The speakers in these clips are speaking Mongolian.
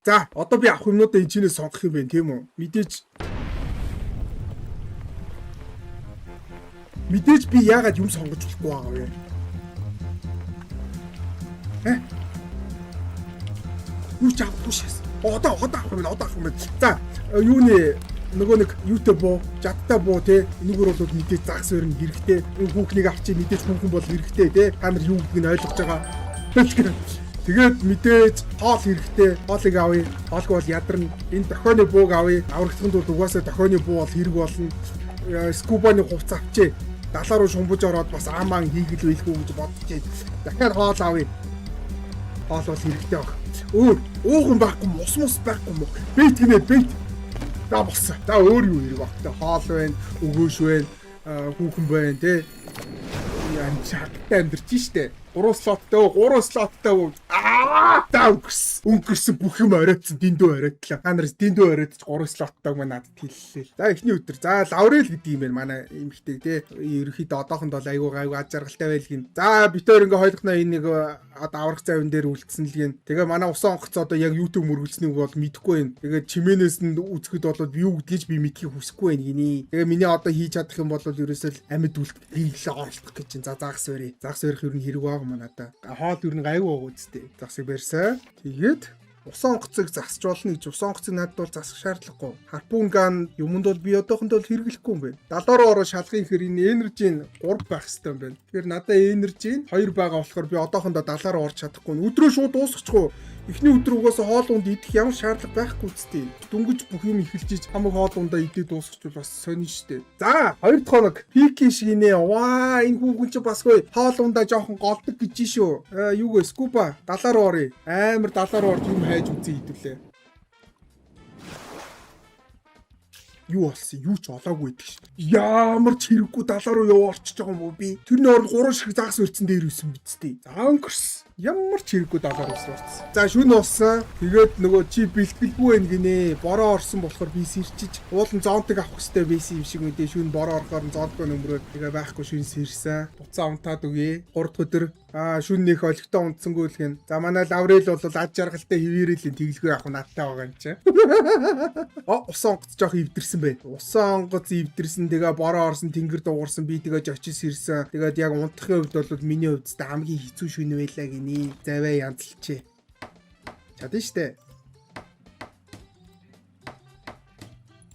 За, одоо би авах юмнуудаа энэ чинээс сонгох юм байна, тийм үү? Мэдээж би яагаад юм сонгож болохгүй байгаа вэ? Юу ч авахгүй шээс. Одоо авах юм. За, юуны нөгөө нэг юутай буу, жадтай буу те. Энэгээр бол мэдээж загас өрн хэрэгтэй. Энэ хүүхнийг авчи мэдээж хүүхэн бол хэрэгтэй те. Та нар юу гэдгийг ойлгож байгаа. Тэгээд мэдээж хоол хэрэгтэй. Хоолыг авъя. Хоолгүй бол ядарна. Энэ дохионы бууг авъя. Аврагдахын тулд угаасаа дохионы буу бол хэрэг болно. Скубаны хувцас авчи. Далаа руу шумбаж ороод бас амаан хийгэл байлгүй гэж бодчих. Дахиад хоол авъя. Хоол бол хэрэгтэй баг. Уухан байхгүй, мус байхгүй мó. Бэйт гинэ. За болсон. За өөр юу хэрэг багтаа. Хоол байна, өгөөш байна, хүүхэн байна те. Яа чагтаа амьдэрч штэ. 3 слоттой. Өнгөрсөн бүх юм оройтсан дэндүү оройтлаа. Та нар дэндүү оройтч 3 слоттойг надад хэллээ. За эхний өдөр. За Лаврел гэдэг юм байна манай эмэгтэй те. Ерөнхийдөө одоохонд бол айгүй аз жаргалтай байлгийн. За битээр ингээ хойлохноо энэ нэг одоо аврах завин дээр үлдсэн л гин. Тэгээ манай усан онгоц одоо яг YouTube мөргөлцнийг бол мэдэхгүй байна. Тэгээ чимээнээс нь үзэхэд бол юу гэдгийг би мэдхийг хүсэхгүй байна гинэ. Тэгээ миний одоо хийж чадах юм бол ерөөсөө амьд үлдэх оролцох гэж чинь. За загас өрий. Загас өрих ер нь хэрэг байгаа юм надаа. Хоол ер нь гайгүй байгаа үстэй. Загсыг барьсан. Тэгээд усан онгоцыг засч болно гэж усан онгоцыг надад бол засах шаардлагагүй. Харпун ган юмд бол би одоохондоо хэрэглэхгүй юм байна. 70 руу ороо шалгахын хэр энэ энержи нь 3 байх хэрэгтэй юм байна. Тэгэхээр надад энержи нь 2 байгаа болохоор би одоохондоо 70 руу орж чадахгүй. Өдрөө шууд дуусчихгүй. Эхний өдөр угаасаа хоол унд идэх ямар шаардлага байхгүй үстэй. Дөнгөж бүх юм эхэлж хамаг хоол ундаа идээд дуусчих бас сонин штэ. За 2 дахь хоног пики шиг нэ. Ваа энэ хүүхэн чи басгүй хоол ундаа жоохон голдог гэж шүү. Юу гэ скуба 70 руу оръё. Амар 70 руу орж юм хайж үзье хэдүүлээ. Юу болсон? Юу ч олоогүй байдаг шүү. Ямар ч хэрэггүй 70 руу яваа орчиж байгаа юм уу би? Тэрний оронд 3 шиг загас өрцөн дээр юусэн бидтэй. За өнгөрс. Ямар ч хэрэггүй 70 руу орсон. За шүн уусан. Тэгээд нөгөө чи бэлтгэлгүй байх гинэ. Бороо орсон болохоор би сэрчиж уулын зонтыг авах хэрэгтэй байсан юм шиг мэдээ. Шүн бороо орохоор зонтгоо нөмрөөд тэгээ байхгүй шүн сэрсэн. Буцаа унтаад үгүй. 3 дахь өдөр шүн нэх олигтой унтсангүй л гин. За манай Лаврел бол аз жаргалтай хэвээрэл тэглэгээ авах надтай байгаа юм чи. Усан онгоц жоох ивдэрсэн бай. Усан онгоц ивдэрсэн тэгээ бороо орсон тэнгэр дуурсан би тэгээ очиж сэрсэн. Тэгээд яг унтахын хувьд бол миний хувьд хамгийн хэцүү шүн байлаа гинэ. Заваа янзлчээ. Чадна штэ.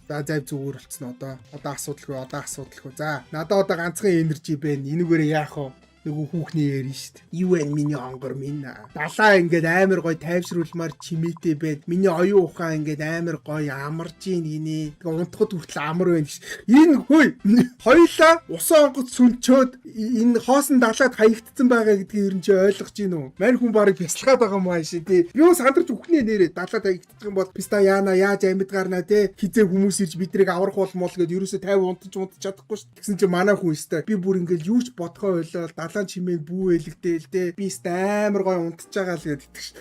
За зав зүгээр болцсон одоо. Одоо асуудалгүй. За надад одоо ганцхан энержи байна. Энэгээр яах вэ? Нөгөө хүүхний ярина штт. Юу вэ миний онгор минь. Далаа ингээд амар гой тайвшруулмаар чимээтэй байд. Миний оюун ухаан ингээд амар гой амарж ийн гинэ. Тэгээ унтахад хүртэл амар байна ш. Энэ хөөе. Хоёлаа усан онгоц сүнчөөд энэ хоосон далаад хаягдсан байгаа гэдгийг ер нь чи ойлгож гин үү? Мань хүн барыг бясалгаад байгаа юм ааш тий. Би юу сандарч үхнээ нэрээ далаад хаягдчих юм бол писта яана яаж амьд гарна тий. Хизээ хүмүүс ирж бидрийг аврах болмол гэд ерөөсө 50 унтаж чадахгүй ш. Тэгсэн чи манай хүн өстэй. Би бүр ингээд юу ч бодгоо ойлоо чимээ бүү элэгдээл дээ. Би амар гой унтж байгаа л гэдэг ш.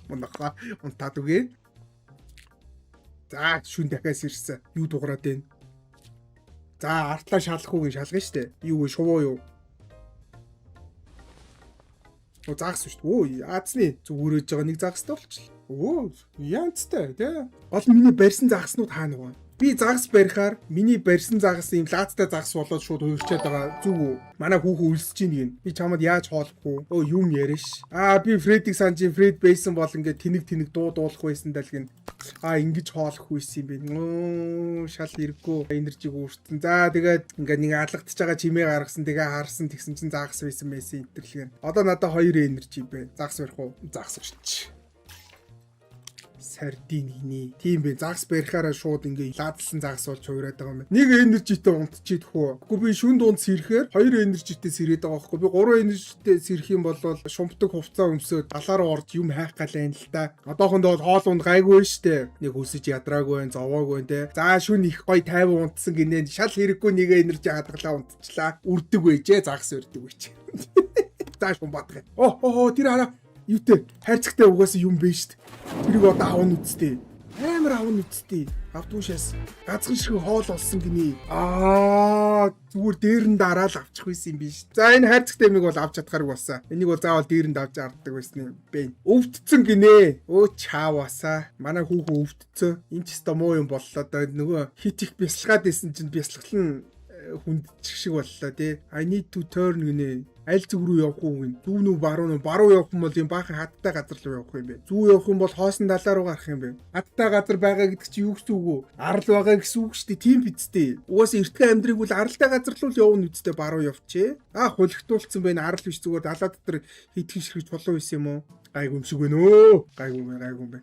Мунаха унтаад үгүй. За шүн дахиас ирсэн. Юу дуграад байна? За артлаа шалах үгүй шалгана штэ. Юу шувуу юу? Загас шүү дээ. Аазны зүгүүрэж байгаа нэг загастай болчихлоо. Янцтай тий. Гол миний барьсан загаснууд хаана вэ? Би загас барихаар миний барьсан загас юм лаацтай загас болоод шууд хуурчаад байгаа зүг үү? Манай хүүхэн үлсэж ийн гин. Би чамд яаж хоолохгүй? Юм яриаш. Би Фредийг санджин Фред байсан бол ингээд тэнэг дуулах байсан даа л гин. Ингэж хоолох байсан юм бэ. Шал хэрэггүй энержиг үүртэн. За тэгээд ингээд нэг алгадж байгаа чимээ гаргасан тэгээ харсан тэгсэн чин загас байсан энтэрлгэн. Одоо надад 2 энержи байна. Загас барих уу? Загас шүү. Сардиний. Тийм бэ. Загас барихаараа шууд ингээ ладлсан загас болж хуураад байгаа юм байна. Нэг энержитэй унтчихийдэх үү. Гэхдээ би шүн дунд сэрэхээр 2 энержитэй сэрээд байгаа байхгүй. Би 3 энержитэй сэрэх юм бол шумпдаг хувцас өмсөд далаар орж юм хайх гал байна л та. Одоохондоо хоол унд гайгүй штэ. Нэг өсөж ядраагүй байна, зовоогүй те. За шүн их гой 50 унтсан гинэ. Шал хэрэггүй нэг энержи хадгалаа унтчлаа. Үрдэг байжээ. Загас өрдөг байжээ. Тааш бомбатгай. Тэр хараа юутэй хайрцагтай угаасан юм бэ штт. Тэрийг одоо аавн үсттэй. Амар аавн явна үсттэй. Автуушаас газхан шиг хоол олсон гинэ. Зүгээр дээр нь дараал авчих байсан юм биш. За энэ хайрцаг тэмийг бол авч чадхааргүй болсон. Энийг бол заавал дээр нь давж арддаг байсан юм бэ. Өвдцэн гинэ. Өө чаавасаа. Манай хүүхэн өвдцөө. Энд ч өстой муу юм боллоо. Нөгөө хит их бясалгаад байсан чинь бясалгал нь хүндчих шиг боллоо тий. I need to turn гинэ. Аль зүг рүү явах уу гин. Зүв нү баруун нү. Баруун явах юм бол юм баахан хаттай газар руу явах юм бэ. Зүв явах юм бол хоосон талаа руу гарах юм бэ. Хаттай газар байгаа гэдэг чи юу гэсэн үг вэ? Арал байгаа гэсэн үг шүү дээ. Тийм бидтэй. Угаасаа эртхэн амьдрыг бол аралтай газар руу л явна үсттэй баруун явчээ. Хулигтуулсан байна. Арал биш зүгээр далаа дотор хитгэн ширхэж болов байсан юм уу? Гайгүй юм шиг байна өө. Гайгүй байна.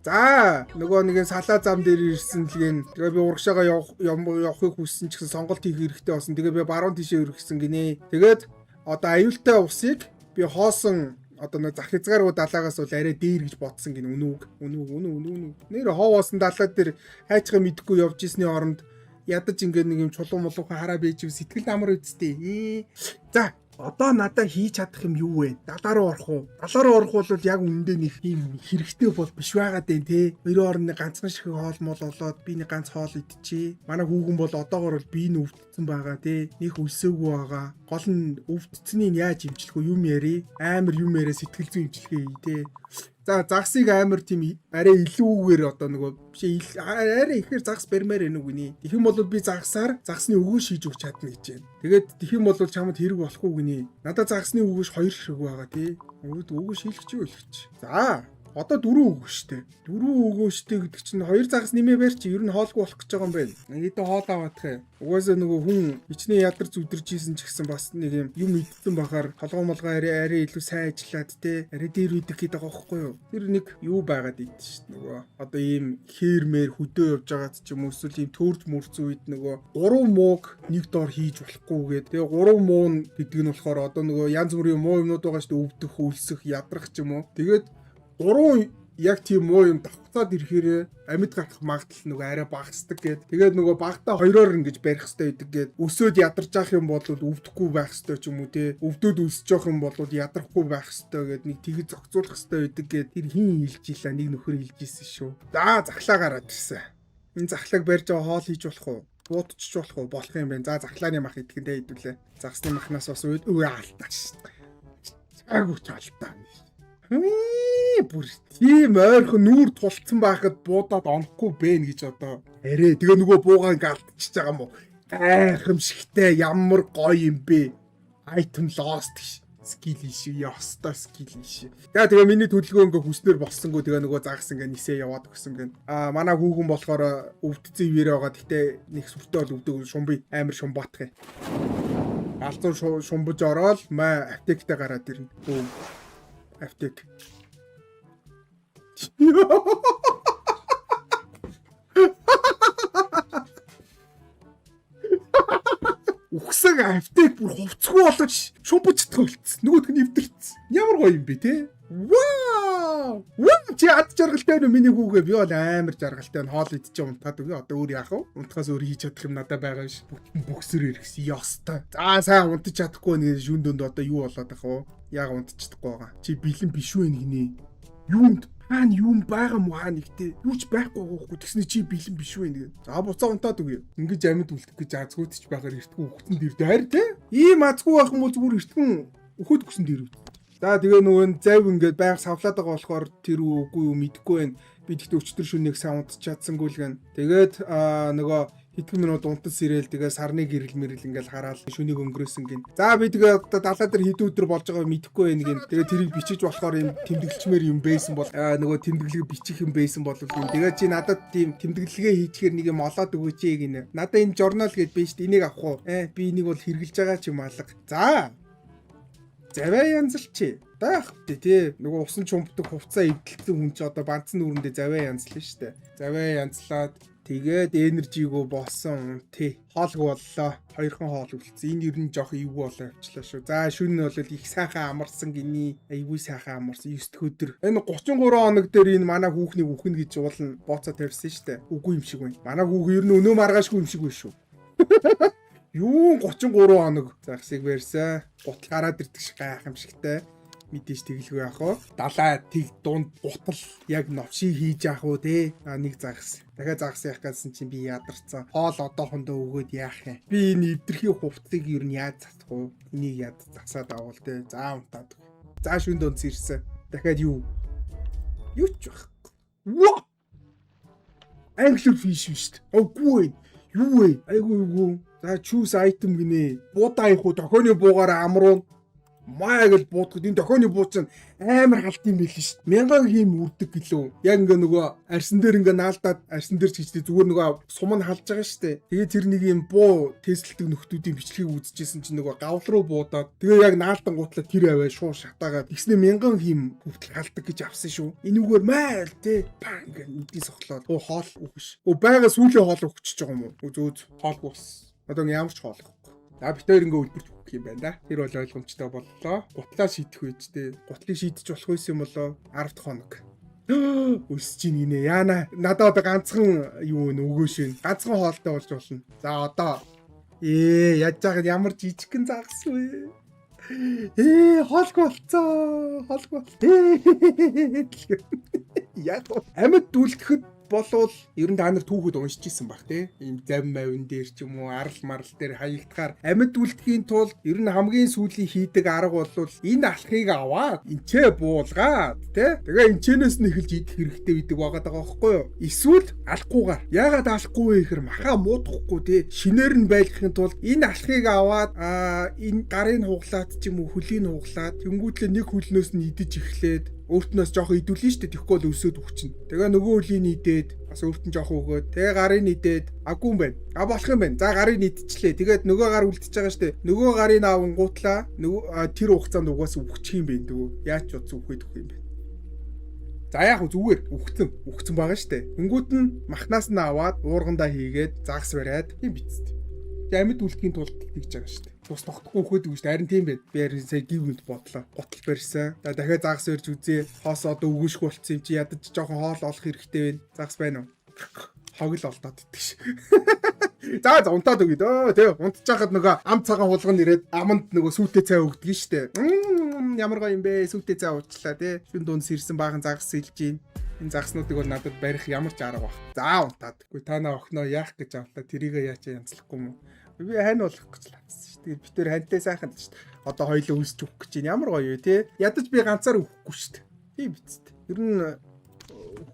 За нөгөө нэгэн салаа зам дээр ирсэн лгэн. Тэгээ би урагшаага явахыг хүссэн ч гэсэн сонголт хийх хэрэгтэй болсон. Тэгээ би баруун тишээ өргөсөн гинэ. Тэгээд одоо аюултай усыг би хоосон одоо нэг зах хязгааргүй далаагаас бол арай дээр гэж бодсон гин үнүүг. Нэр хоовоосон далаа дээр хайчгаа мэдхгүй явж ирсний оронд ядаж ингээд нэг юм чулуу молуухан хараа бийж сэтгэл амар үсттэй. За одоо надад хийж чадах юм юу вэ? Далаа руу орох уу? Далаа руу орох бол яг үндэ нэг юм хэрэгтэй бол биш байгаад байна те. Хоёрын орны ганцхан шиг хоол мол олоод би нэг ганц хоол идчихээ. Манай хүүхэн бол одоогор бол би өвдсөн байгаа те. Них өсөөгүй байгаа. Гол нь өвдцнийг яаж имжлэх вэ? Юм яри. Амар юм яриа сэтгэл зүйн имжлэхээ те. За загсыг амар тийм арай илүүгээр одоо нөгөө биш арай ихээр загс барьмаар байна уу гинэ. Тэгэх юм бол би загсаар загсны өгөөж шийж өгч чадна гэж байна. Тэгээд тэгэх юм бол чамд хэрэг болохгүй гинэ. Надад загсны өгөөж 2 хэрэг байгаа тий. Өгөөж шилгэж юу илгэж. За одоо 4 өгөөжтэй. 4 өгөөжтэй гэдэг чинь 2 загас нэмээ барь чи ер нь хоолгүй болох гэж байгаа юм байна. Нэгдээ хоол аваадах юм. Угаасаа нөгөө хүн ичнээ ядарч үдэрж ийсэн ч гэсэн бас нэг юм идсэн бахаар толгой молгоо арай илүү сайн ажиллаад те. Арай дээр үдэх гэдэг байгаа байхгүй юу? Тэр нэг юу байгаад идэв шүү дээ нөгөө. Одоо ийм хээрмээр хөдөө явж байгаад ч юм уу эсвэл ийм төрж мөрцөн үед нөгөө 3 мууг нэг доор хийж болохгүйгээд тэгээ 3 муу гэдэг нь болохоор одоо нөгөө янз бүрийн муу юмнууд байгаа шүү дээ. Өвдөх, өлсөх, ядрах ч юм уу. Тэгээд 3 яг тийм муу юм давхцаад ирэхээр амьд гарах магадлал нөгөө арай багасдаг гэд. Тэгээд нөгөө багтаа 2-оор ингэж барих хэрэгтэй гэдэг гэд. Өсөөд ядарч явах юм бол өвдөхгүй байх хэрэгтэй ч юм уу те. Өвдөд өсөж явах юм бол ядрахгүй байх хэрэгтэй гэд нэг тгий зохицуулах хэрэгтэй байдаг гэд. Тэр хин хэлж ийла нэг нөхөр хэлж ийсэн шүү. За захлаа гараад ирсэн. Энэ захлааг барьж байгаа хоол хийж болох уу? Буудчих болох уу? Болох юм байна. За захлааны мах идэхтэй хэдүүлээ. Загсны махнаас бас алдаач. Агуу чалтаа. Бүр тийм ойрхон нүүр тулцсан байхад буудаад онохгүй бэ гэж одоо арэ тэгээ нөгөө буугаа ингээ алдчихж байгаа юм уу гайхамшигтай ямар гоё юм бэ item lost skill issue яста skill issue тэгээ миний төлөвлөгөө ингээ хүснээр болсонгүй тэгээ нөгөө загас ингээ нисээ яваад өгсөн гэн манай хүүхэн болохоор өвдцэн ивэр байгаа гэхдээ нэг сүртэй бол өвдөг шумби амар шумбаатах алзуу шумбаж ороод маа аптектэй гараад ирнэ аптек. Ухсаг аптек бүр хувцгүй болооч шумбачдах болцсон. Нөгөөдг нь эвдэрсэн. Ямар гоё юм бэ те? Вау! Чи ад жаргалтай байна уу миний хүүгээ? Би бол амар жаргалтай байна. Хоол идчих унтаад өгөө. Одоо өөр яах вэ? Унтахаас өөр хийж чадах юм надад байгаа ш. Бүксэр иргэсэн ёстой. За сайн унтаж чадахгүй нэг шүн дөнд одоо юу болоод ах вэ? Яг унтчихдаггүй байгаа. Чи бэлэн биш үү гинэ? Юунд хаана юм байгаа мó хаа нэгтэй. Юу ч байхгүй гохгүй тэгснэ чи бэлэн биш үү нэг. За буцаа унтаад өгье. Ингэж амьд үлдэх гэж азгуудч байгаар эртгүү хөхтөн дэр дээр те. Ийм азгүй байх юм бол зүгээр эртгэн өхөд гүсэн дэр. За тэгээ нөгөө зав ингээд байг савлаад байгаа болохоор тэр үгүй юу мэдэхгүй байна. Би тэгтээ өчтөр шөнөнийг сайн унтч чадсангүй л гэн. Тэгээд нөгөө хэдхэн минут унтас ирээл тэгээ сарны гэрэл мэрэл ингээл хараад шөнийг өнгөрөөсөн гин. За би тэгээ одоо далаа дээр хэдэн өдөр болж байгааг мэдэхгүй байна гин. Тэгээ тэрийг бичиж болохоор юм тэмдэглэлчмээр юм байсан бол нөгөө тэмдэглэгээ бичих юм байсан бол юм. Тэгээ чи надад тийм тэмдэглэгээ хийчихээр нэг юм олоод өгөөч гинэ. Надад энэ журнал гэд биш энийг авах уу? Би энийг бол хэрэгжилж байгаа ч юм алга. За заваа янзлчи. Даах тий нөгөө усан чумбдаг хувцас эвдэлсэн хүн чи одоо банцны үүрэндээ заваа янзлаа штэ. Заваа янзлаад тэгээд энержигөө болсон тий хоолг боллоо. Хоёрхан хоол үлдсэн. Энэ ер нь жоох эвгүй болоо явчлаа шүү. За шүн нь бол их сайхан амарсан гиний. Эвгүй сайхан амарсан 9 өдөр. Энэ 33 хоног дээр энэ манай хүүхнийг үхнэ гэж уулна бооцоо тавьсан штэ. Үгүй юм шиг байна. Манай хүүхэн ер нь өнөө маргаашгүй юм шиг байна шүү. Юу 33 хоног загсыг барьсан. Гутал гараад ирдэг шиг гайхамшигтай. мэдээж тэгэлгүй яах вэ? Далай тэг дунд гутал яг новшиг хийж яах вэ те? Нэг загас. Дахиад загас яах гэсэн чинь би ядарсан. Хоол одоохондоо өгөөд яах юм? Би энэ эвдэрхий хувцсыг юу нь яаж засах вэ? Энийг яд засаад авал те. За унтаад. За шүн дунд ирсэн. Дахиад юу? Юу ч байх. What? Angler fish шүү дээ. Үгүй. Юу вэ? Айгуу. За choose item гинэ. Буудаа их уу тохионы буугаараа амруун. Маа гэж буудахад энэ тохионы бууц нь амар халт юм байл шүү дээ. 1000 хийм үрдэг гэлөө. Яг ингээ нөгөө арьсан дээр ингээ наалдаад арьсан дээр ч гэжтэй зүгээр нөгөө сум нь халж байгаа шүү дээ. Тэгээ тэр нэг юм буу тестэлдэг нөхдүүдийн бичлэгийг үзчихсэн чинь нөгөө гавл руу буудаад тэгээ яг наалдан гутлаа тэр аваа шуу шатаагаад тэгснэ 1000 хийм хүртэл халдаг гэж авсан шүү. Энүүгээр майл те паа ингээ нүдний сохлоод хоол өгөш. Байга сүүлийн хоол өгчихөж байгаа юм уу? Зөөз хоол ус. Одоо ямар ч хоол өгөхгүй. Би тэр ингээ үлбэрч өгөх юм байна да. Тэр бол ойлгомжтой боллоо. Гутлаа шийдэх үедээ гутлыг шийдэж болох байсан юм болоо 10 хоног. Өсөж ийн гинэ. Яана надад одоо ганцхан юу нөгөөш вэ? Ганцхан хоолтой болж болно. За одоо яаж жаагаад ямар жижигхэн загас вэ? Хоолгүй болцоо. Хоолгүй. Яг амьд дүлдэхэд болвол ер нь та нар түүхэд уншиж исэн баг тий. Ийм зам мавин дээр ч юм уу арал марал дээр хаягдахаар амьд үлдэхийн тулд ер нь хамгийн сүүлийн хийдэг арга бол энэ алхыг аваад энчээ буулгаад тий. Тэгээ энчэнээс нь эхэлж идэх хэрэгтэй байдаг байгаа байхгүй юу? Эсвэл алахгүйгээр. Яагаад алахгүй вэ гэхээр махаа муудахгүй тий. Шинээр нь байлгахын тулд энэ алхыг аваад энэ гарын хуглаад ч юм уу хөлийн хуглаад тэнгүүтлээ нэг хөлнөөс нь идэж эхлээд өөртнөөс жоох идүүлэн штэ тэгэхгүй бол өсөөд өгчин. Тэгээ нөгөө хөлийн идээд бас өөртөө жоох өгөөд тэгээ гарын идээд аггүй юм байна. Болох юм байна. За гарын идчихлээ. Тэгээд нөгөө гар үлдчихэж байгаа штэ. Нөгөө гарын аавн гутлаа нөгөө тэр хугацаанд угаас өгчих юм бэ дөө. Яаж ч утас өгөхөд өгөх юм бэ. За яг зүгээр өгцөн байгаа штэ. Хөнгүүд нь махнаас нь аваад уургандаа хийгээд загас бариад юм бицтэй. Амьд үлдэхийн тулд тэгж байгаа штэ. Тус тогтохгүй хөөд өгч харин тийм байд. Би харин сая гів үнд бодлоо. Гутал барьсан. Дахиад загас өрж үзье. Хоос одоо өгөөшгүй болцсон юм чи ядаж жоохон хоол олох хэрэгтэй байна. Загас байна уу? Хогл олдоод идэх ш. За унтаад өгье дөө. Тэ унтчихад нөгөө ам цагаан хулган ирээд аманд нөгөө сүйтэй цай өгдөг нь штэ. Ямар гоё юм бэ? Сүйтэй цай уучлаа тэ. Шүн дунд сэрсэн баахан загас сэлж гин. Энэ загснуудыг бол надад барих ямар ч арга баг. За унтаад. Үгүй та наа охиноо яах гэж авлаа. Тэрийгээ яачаа янзлахгүй юм уу? Би хань болох гэж лаадсан шүү дээ. Би тэр хантай сайхан л шүү дээ. Одоо хоёлоо үсч өгөх гэж байна. Ямар гоё юу те. Ядаж би ганцаар өгөхгүй шүү дээ. Тийм биз дээ. Ер нь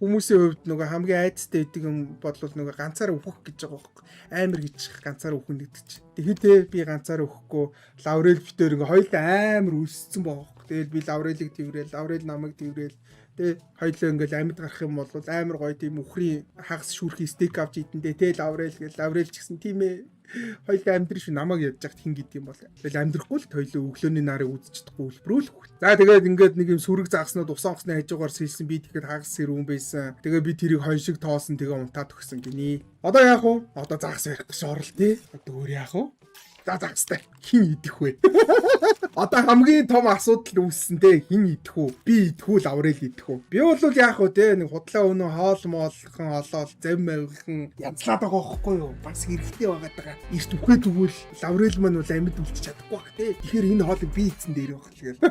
хүмүүсийн хувьд нөгөө хамгийн айцтай гэдэг юм бодлол нөгөө ганцаар өгөх гэж байгаа байхгүй. Амар гэж ганцаар өгөх гэдэг чинь. Тэгэхдээ би ганцаар өгөхгүй лаврел битээр ингээ хоёлоо амар үсцэн байгаа байхгүй. Тэгэл би лаврелыг тэрэл, лаврел намайг тэрэл тэ хоёлоо ингээл амьд гарах юм бол амар гоё тийм үхрийн хагас шүүрхийн стейк авч идэндээ тэ лаврел гэл лаврел ч гэсэн тийм ээ. Хоёлоо амьдрын шүү намайг ядж яхад хин гэдэг юм бол. Тэгэл амьдрахгүй л хоёлоо өглөөний нарыг үзчихдэггүй үлбрүүлэхгүй. За тэгээд ингээд нэг юм сүрэг загснууд усан усны хажуугаар сэлсэн би тэгэхэд хагас сэрүүн байсан. Тэгээ би тэрийг хонь шиг тоосон тэгээ унтаад өгсөн гинэ. Одоо яах вэ? Одоо загас барих гэж орол тий. Одоо өөр яах вэ? За загастай хин идэх вэ? Одоо хамгийн том асуудал үүссэн те хин идэх үү? Би идэх үү, лаврел идэх үү? Би бол яах вэ те нэг худлаа өнөө хоол моолхон олоод зам авихан янзлаад байгаа байхгүй юу? Бас хэрэгтэй байгаад байгаа. Эрт үхээ тэгвэл лаврел маань бол амьд үлдчих чадахгүй баг те. Тэгэхээр энэ хоолыг би эзэн дээр байх тэгэл.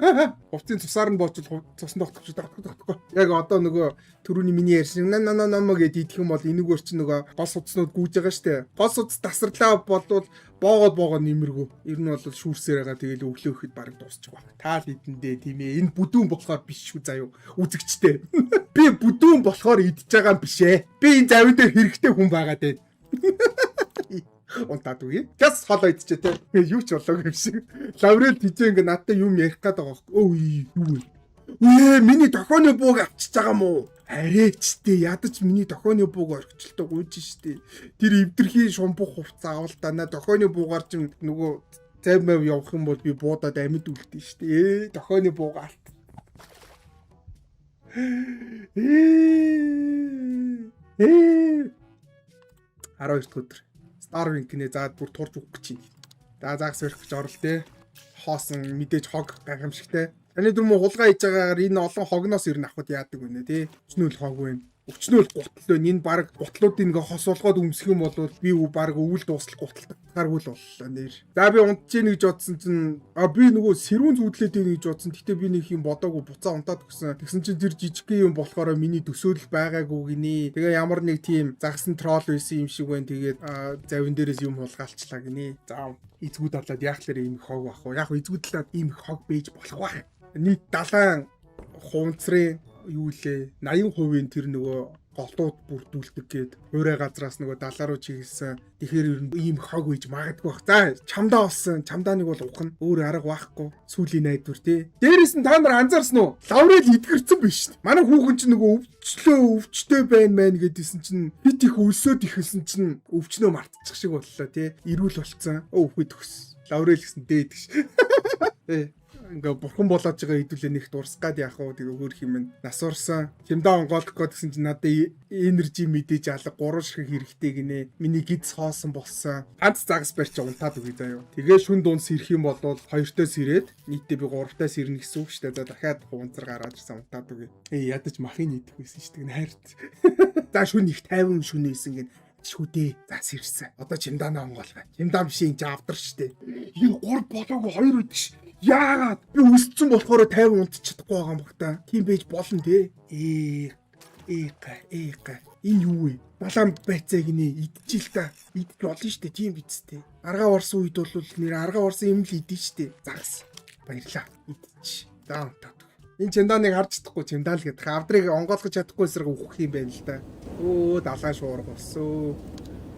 Хувцсын цусаар нь боочвол цусны тогтохгүй. Яг одоо нөгөө түрүүний миний ярьсан намаа гэдээ идэх юм бол энэгээр чинь нөгөө гол судснууд гүйж байгаа штэ. Гол судс тасарлаа болвол боогоо нэмэргүй. Ер нь бол шүүрсээр байгаа тэгэл өглөө ихэд бараг дуусчих баг. Таал идэндээ тийм ээ. Энэ бүдүүн болохоор биш шүү заяа. Үзэгчтэй. Би бүдүүн болохоор идж байгаа юм биш ээ. Би энэ завин дээр хэрэгтэй хүн байгаа дээ. Унтаад үгүй. Газ холоо идчихэ те. Юу ч болоогүй юм шиг. Лаврел тийчээ ингээ надтай юм ярих гээд байгаа байхгүй. Өө юу вэ? Миний тохооны бууг авчиж байгаа мó. Арээчтэй ядаж миний тохооны бууг орхичлоо гүйж штэ. Тэр эвдэрхий шумбух хувцас авалтана тохооны буугаар ч нөгөө займав явах юм бол би буудаад амьд үлдэн штэ. Тохооны бууг алт. 12 өдөр. Starlink-ний заад бүр турж өгөх гэж байна. За загас барих гэж орол те. Хоосон мэдээж хог гайхамшигтай. Таны дүр мө хулгай хийж байгаагаар энэ олон хогноос ирнэ авахд яадаг үнэ тий. Өчнөл хог вэ. Өчнөө гутал байна. Энэ баг гутлуудыг ингээ хосуулгоод өмсөх юм бол би баг өвөл дуустал гуталтгааргүй л боллоо нэр. За би унтж ийн гэж бодсон чинь би нөгөө сэрүүн зүудлээд ийн гэж бодсон. Гэтэ би нэг юм бодоогүй буцаа унтаад өгсөн. Тэгсэн чинь тэр жижигхэн юм болохоор миний төсөөлөл байгаагүй гинэ. Тэгээ ямар нэг тийм загсан тролл байсан юм шиг байна. Тэгээд завин дээрээс юм хулгайлчлаа гинэ. За эзгүүд болоод яг л ийм хог бах уу. Яг эзгүүд талаад ийм хог бийж болох байх. Нийт 70 хувцрын юу лээ 80% тэр нөгөө голдууд бүрдүүлдэг гээд хуурай газраас нөгөө далаа руу чиглэсэн. Тэгэхээр ер нь ийм хог үйж магадгүй бах. За чамдаа олсон. Чамдаа нэг бол ухна. Өөр арга байхгүй. Сүүлийн найдвар тий. Дээрээс нь та нар анзаарсан уу? Лаврел идгэрсэн биш шүү дээ. Манай хүүхэн чинь нөгөө өвчтэй байна мэн гэдээсэн чинь хит их өлсөд ихэлсэн чинь өвчнөө мартчих шиг боллоо тий. Ирүүл болцсон. Өвхөд төгс. Лаврел гэсэн дээд гэж. Ингээ бурхан болоод байгаа хэдүүлээ нэг дурсгаад яах вэ тэгээ өөр хэмээн нас урсан хямдаа онгоолох гэсэн чинь надад энержи мэдээж алга 3 шиг хэрэгтэй гинэ миний гидс хоосон болсон ганц загас барьч унтаад үгүй заяа тэгээ шүн дуунс ирэх юм бол 2-тоос ирээд нийтдээ би 3-тоос ирнэ гэсэн үг шүү дээ за дахиад хуванцар гараад ирсэн унтаад үгүй ядаж махын идэх байсан шүү дээ хайрт за шүн их 50 шүн ийсэн гин шүдээ зас ирсэн одоо чимдаанаа онгоолгоо чимдаан биш энэ авдар штэ энэ 3 болоогүй 2 үдэх ш яагаад би өссөн болохоор 50 унтчих чадахгүй байгаа юм баг та. Тийм байж болно те. Энэ юу вэ? Балаан байцаа гинэ идчихил та. Идчих болно штэ тийм биз тээ. Аргаа орсон үед бол нэр аргаа орсон юм л идэж штэ. Загас. Баярлаа. Идчих. За унтаад. Энэ чимдааныг харж чадахгүй чимдаан л гэдэг. Авдрыг онгоолгож чадахгүй эсрэг үхэх юм байна л да. Өө далайн шуурга болсон.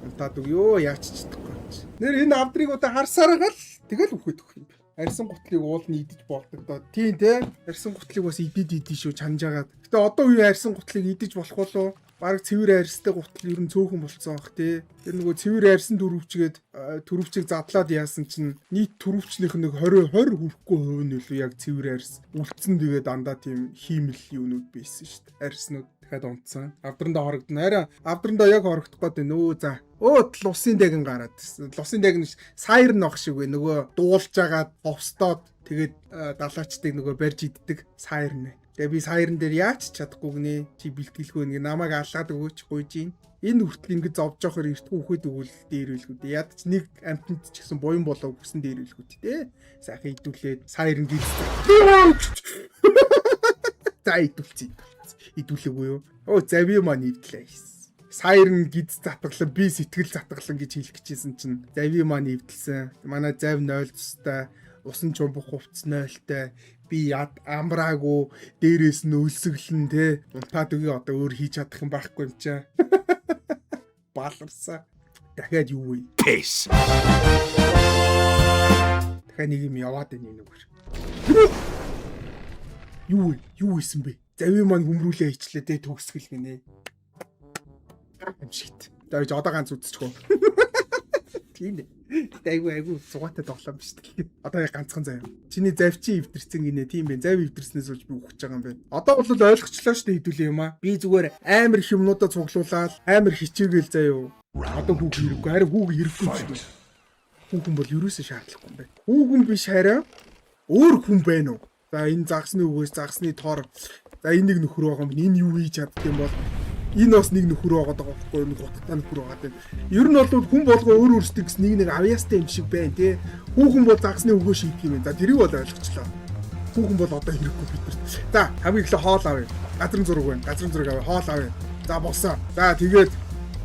Унтаад юу яач чадахгүй. Нэр энэ авдрыг удаа харсараа л тэгэл үхээд өгөх юм. Арьсан гутлыг уулны идэж болдог доо. Тийм те. Арьсан гутлыг бас идэж шүү чанжаагаад. Гэтэ одоо үе арьсан гутлыг идэж болох болоо. Бараг цэвэр арьстай гутал ер нь цөөхөн болцсон бах тий. Тэр нөгөө цэвэр арьсан төрөвчгээд төрөвчийг задлаад яасан чинь нийт төрөвчнийх нэг 20 хүрэхгүй хувь нь илүү яг цэвэр арьс. Үлдсэн тэгээ дандаа тийм хиймэл юунууд байсан шүү дээ. Арьснууд дахиад унтсан. Авдрандаа хорогдно. Арай авдрандаа яг хорогдох гээд нөө за. Лусын дэгэн гараад. Лусын дэгэн саяр нөх шиг вэ. Нөгөө дуулж агаад ховстоод тэгээд далаачдыг нөгөө барьж иддэг саяр нэ. Тэгээ би саярн дээр яач чадахгүй гинэ. Чи бэлтгэлгүй нэг намайг алгаад өгөөч гуйж ийн. Энэ хүртэл ингэ зовж явахаар эртгүй үхэд өгвөл дээрвэлгүй дээ. Яд ч нэг амтнд ч гэсэн буян болоо хүсэн дээрвэлгүй дээ. Сайхан идүүлээд саярн гис. За идүүлцээ. Идүүлээгүй юу? Зави маань ивдлээ. Саярн гиз затгалан би сэтгэл затгалан гэж хэлэх гэжсэн чинь зави маань ивдэлсэн. Манай зав 0 тустай, усан чумбах хувцс 0-тай. Би амраагүй дээрээс нь өлсөглөн те. Унтаад үгүй одоо өөр хийж чадах юм байхгүй юм чаа. Баларсаа. Дахиад юу вэ? Пэс. Дахиад нэг юм яваад байна нүгээр. Юу вэ? Юу исэн бэ? Зави маань хүмрүүлээ ичлээ те төгсгөл гинэ. Амшигт. Дайж одоо ганц үзчихв. Тийм дээ. Айгу цугаатай тоглоом биш дээ. Одоо яг ганцхан заяа. Чиний завчин ивдэрсэн гинэ тийм бэ. Зав ивдэрснээс болж би ухаж байгаа юм байна. Одоо бол ойлгочлоо шүү дээ хэдүүлээ юм аа. Би зүгээр амар их юмнуудаа цуглуулаад амар хичээгээл заяа. Одоо хүүг хэрэггүй. Харин хүүг хэрэггүй юм шиг. Хүүхэн бол ерөөсөө шаардлагагүй юм байна. Хүүхэн биш хараа өөр хүн байна уу? За энэ загсны үгээс загсны тор. За энэ нэг нөхөр байгаа юм. Энэ юу хийж чаддаг юм бол энэ бас нэг нөхөр байгаа даа байхгүй юу? Гутгатаа нөхөр байгаа гэдэг. Ер нь бол хүн болгоо өөр өөрсдөө гэсэн нэг авьяастай юм шиг байна тий. Хүүхэн бол загсны өгөө шийдэх юм байна. За тэрийг бол ойлгочлоо. Хүүхэн бол одоо хэрэггүй бидэрт. За хамгийн ихлэ хоол авъя. Газрын зураг байна. Газрын зураг авъя. Хоол авъя. За босоо. За тэгээд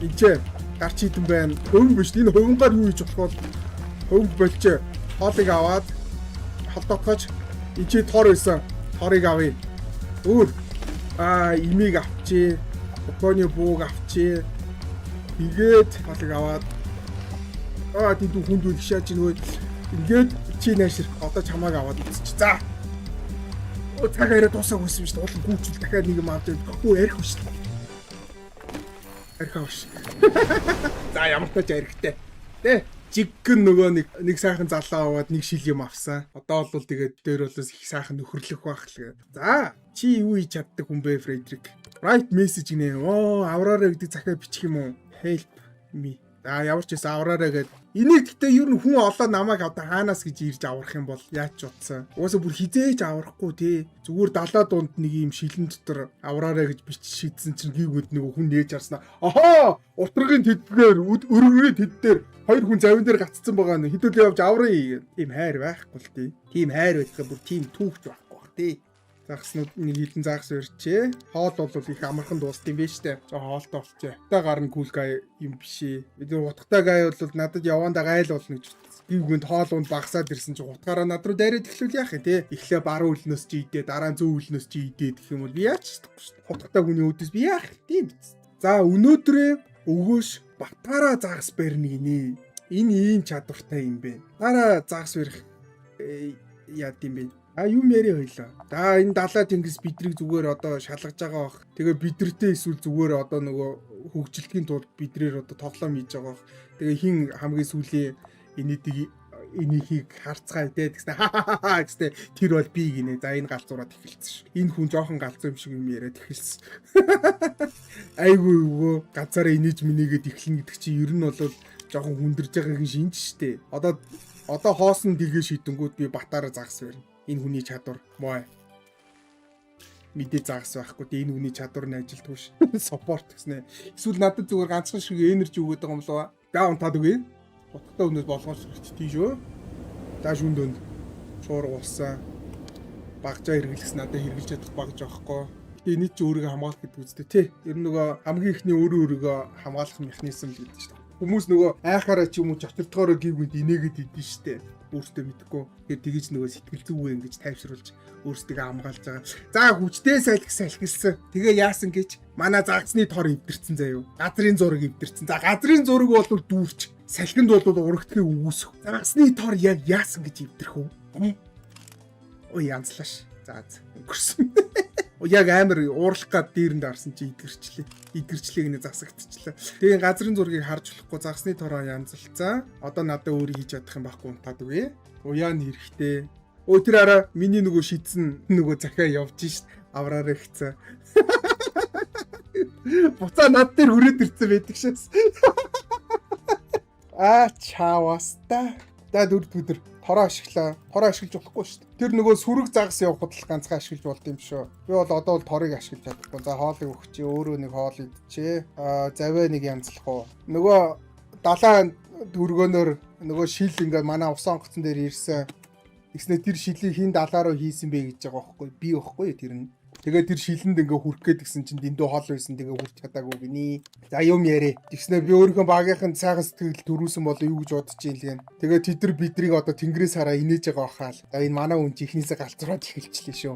энчээ гарч идэн байна. Хөвөн биш. Энэ хөвөнгаар юу хийж болох вэ? Хөвөнд болчоо. Хоолыг аваад холдоохож энчээ тор байсан. Торыг авъя. Өөр имийг авчи. Боконы бууг авчи. Тэгээд хоолыг аваад тэд хүнд үл шааж нөгөө ингээд чи наашир одоо чамааг аваад үзчих. За. Цаг арай дуусаагүй юм шүү дээ. Уул гүүчл дахиад нэг юм аваад арих биш. Арих авш. За ямар ч арихтай. Тэ жиггэн нөгөө нэг сайхан залаа аваад нэг шил юм авсан. Одоо бол тэгээд дээр болоос их сайхан нөхөрлөх байх л. За чи юу хийж чаддаг хүн бэ Фредрик? Right message нэ. Авраарэ гэдэг захиа бичих юм уу? Help me. За ямар ч байсан авраарай гэд. Энийг гэхдээ ер нь хүн олоо намайг одоо хаанаас гэж ирж аврах юм бол яаж ч утсан. Уусаа бүр хизээж аврахгүй тий. Зүгээр далаа дунд нэг юм шилэн дотор авраарай гэж бич шийдсэн чинь гівгүүд нөгөө хүн нээж харснаа. Ахаа! Утрагийн тэдгээр өргөний тэддээр хоёр хүн завин дээр гаццсан байгаа нь хэдүүлээ явж аврын. Ийм хайр байхгүй л тий. Тийм хайр байхад бүр тийм түүхч байхгүй бах тий. Загснууд нэг хилэн загс өрчээ. Хоол бол их амархан дууст юм биш үү? За хоолтой болчээ. Та гарна кул гай юм бишээ. Бид утгатай гай бол надад явандаа гайл болно гэж утсан. Гівгэнд хоол унд багасаад ирсэн чинь утгаараа над руу дайраад эхлүүл яах юм те. Эхлээ баруун үлнөөс чи идээ, дараа зүүн үлнөөс чи идээ гэх юм бол би яаж чадахгүй шүү дээ. Утгатай хүний үүдээс би яах тийм биз. За өнөөдрөө өгөөш батаараа загс барьна гинэ. Энэ ийм чадвартай юм бэ. Дараа загс барих яа гэм бэ? Юм яри хоёлоо. За энэ далаа тэнгис бидрийг зүгээр одоо шалгаж байгаа бах. Тэгээ бидэртээ эсвэл зүгээр одоо нөгөө хөгжилтийн тулд бидрээр одоо тоглоом хийж байгаа бах. Тэгээ хин хамгийн сүүлийн энийхийг харцгаая дээ гэсэн. Гэстэй тэр бол би гинэ. За энэ галзуураад эхэлсэн ш. Энэ хүн жоохон галзуу юм шиг юм яриад эхэлсэн. Айгүй өвөө газараа инээж минийгээд эхлэн гэдэг чи ер нь бол жоохон хүндэрж байгаагийн шинж штэ. Одоо хоосон дэгээ шидэнгүүд би батаараа загас барина. Энэ хүний чадвар мой. Мэдээ загас байхгүй. Энэ хүний чадвар нь ажилтгүй ш. Суппорт гэснэ. Эсвэл надад зүгээр ганцхан шиг энержи өгöd байгаа юм лоо. Даун таад үгүй. Утгатай өнөөс болгоомж хэрэгтэй шүү. За шүндөнд шуурга болсон. Багжаа хэрэглэс надад хэрэгжилж чадах багж байхгүй. Энийг ч өөрийгөө хамгаалах гэдэг үстэй тий. Ер нь нөгөө хамгийн ихний өөрийгөө хамгаалах механизм л гэдэг шүү. Хүмүүс нөгөө айхаараа ч юм уу чочирдгоороо гівгүүд инээгээд идэв штэ. Өөртөө мэдхгүй. Тэгээд тэгэж нөгөө сэтгэл зүгөө ингэж тайвшруулж өөртөө хамгаалж байгаа. За хүчтэй салхилсан. Тэгээ яасан гэж манай загцны тор эвдэрсэн заяо. Газрын зураг эвдэрсэн. За газрын зураг бол дүүрч. Салхинд бол урагтгийг үүсэх. Загцны тор яг яасан гэж эвдэрх үү? Ой янзлааш. За өнгөрсөн. Яг амар уурлах гад дээрэнд арсан чи идгэрчлээ гинэ засагдчихлаа. Тэгээ газрын зургийг харж болохгүй загсны тороо янзалцаа. Одоо надад өөрөө хийж чадах юм байхгүй унтаад үгүй. Уяа нь хэрэгтэй. Өө тэр араа миний нөгөө шидсэн нөгөө захиа явж шít авраараа хэцээ. Буцаа над дээр хүрээд ирсэн байдаг шээс. Чаваста. За өдөр тороо ашиглаа. Тороо ашиглаж болохгүй шүү дээ. Тэр нөгөө сүрэг загас явахад л ганцхан ашиглаж болд юм шүү. Би бол одоо бол торыг ашиглаж чадахгүй. За хоолыг өгчээ. Өөрөө нэг хоол идчихээ. Заваа нэг янзлах уу. Нөгөө далайн дөргөнөөр нөгөө шил ингээ манай ус онгоцон дээр ирсэн. Тэгснэ тэр шилийг хин далаа руу хийсэн бэ гэж байгаа байхгүй. Би байхгүй тэр нь. Тэгээ тэр шилэнд ингээ хүрх гээд гисэн чинь дэндүү хоол байсан. Тэгээ хүрч чадаагүй гинэ. За юм ярэ. Тэгснэ би өөрийнхөө багийнхан сайхан сэтгэл төрүүлсэн болоо юу гэж бодож юм лгэн. Тэгээ тэд нар бидрийг одоо тэнгэрээс хараа инээж байгаа бахаал. За энэ манай хүн чи ихнээсээ галзуураад эхэлчихлээ шүү.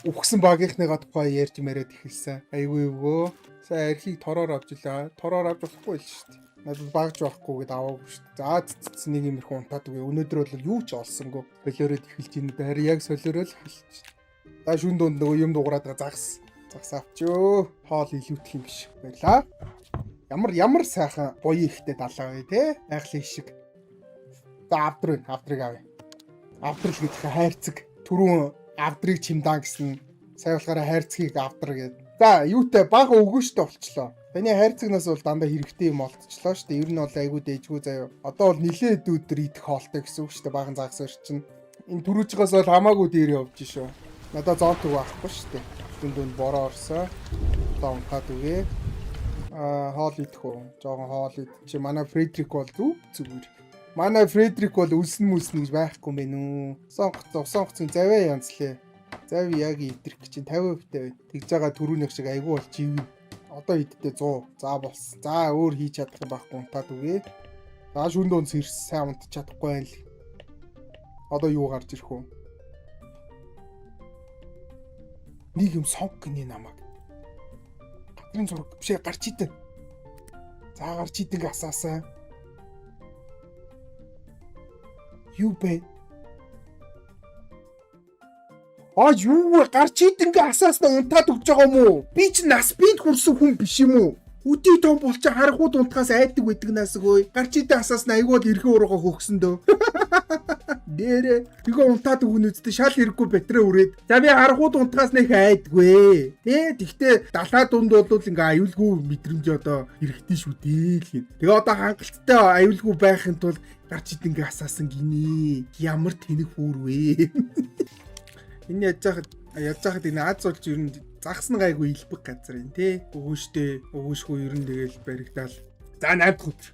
Үхсэн багийнхныгаа тухай ярьж мэрэд эхэлсэн. Айгүй өвгөө. Сая архийг тороор авч илаа. Тороор авч болохгүй л шүү дээ. Надад багж байхгүй гэдээ аваагүй шүү дээ. За нэг юмрх унтаад үгүй. Өнөөдөр бол юу ч олсонгүй. Солиороод эхэлж ийн дээр яг солиорол эхэлж. За шүн дунд нөгөө юм дуурайд байгаа загас авчөө. Хоол илүүтэх юм биш. Баярлаа. Ямар сайхан гоё ихтэй далаа вэ те? Айхлын шиг. За авдрыг авъя. Авдрал гэдэг хайрцаг. Түрүүн авдрыг чимдаан гэсэн. Сая болохоор хайрцгийг авдар гэдэг. За юутай бага өгөөштэй болчлоо. Таны хайрцагнаас бол дандаа хэрэгтэй юм олдчихлоо шүү дээ. Ер нь бол айгүй дээжгүй заяа. Одоо бол нилээд өдөр идэх хоолтой гэсэн үг шүү дээ. Баган загас өрчин. Энэ түрүүчгээс бол хамаагүй дээр явж шүү. Надад зоонт үг байхгүй шүү дээ. Дүнд бороо орсоо. Одоо унтаад үгээ. Хоол идэх үү? Жохон хоол ид. Чи манай Фредрик бол зүгээр. Манай Фредрик бол үлсэн мүснэ гэж байхгүй юм бэ нүү. Усонгоцын заваа янзлээ. Зав яг идрэх чинь 50% байна. Тэгж байгаа түрүүнийх шиг айгүй бол живнэ. Одоо идтээ 100. За болсон. За өөр хийж чадах юм байхгүй унтаад үгээ. За шүн дунд сэрс сайн унтчих чадахгүй байл. Одоо юу гарч ирэх вэ? Нэг юм сонг гинэ намайг. Гадрын зураг бишээ гарч идэн. За гарч идэнг асаасаа. Юу бэ? Юу вэ? Гарч идэнг асааснаа унтаад өгч байгаа юм уу? Би ч нас бийд хүрсэн хүн биш юм уу? Үдий том бол чи харахууд унтахаас айдаг байдаг наасгүй. Гарч идэ асаас нь айгуул эрхэн уруугаа хөгсөн дөө. Нэрэ тэгээ унтаад өгнө үстэ шал хэрэггүй батраа үрээд. За би харахууд унтахаас нэх айдгүй. Тэгтээ далаа дунд бол ингээ аюулгүй мэдрэмж одоо хэрэгтэй шүү дээ л гин. Тэгээ одоо хангалттай аюулгүй байхын тулд гарч идэ ингээ асаасан гинэ. Ямар тэнэг хүрвэ. Энэ яаж яахад энэ Аз болж ер нь загсна гайгүй илбэг газар юм тий. Өгөөшгүй ер нь тэгэл баригдаал. За 8 дахь өдөр.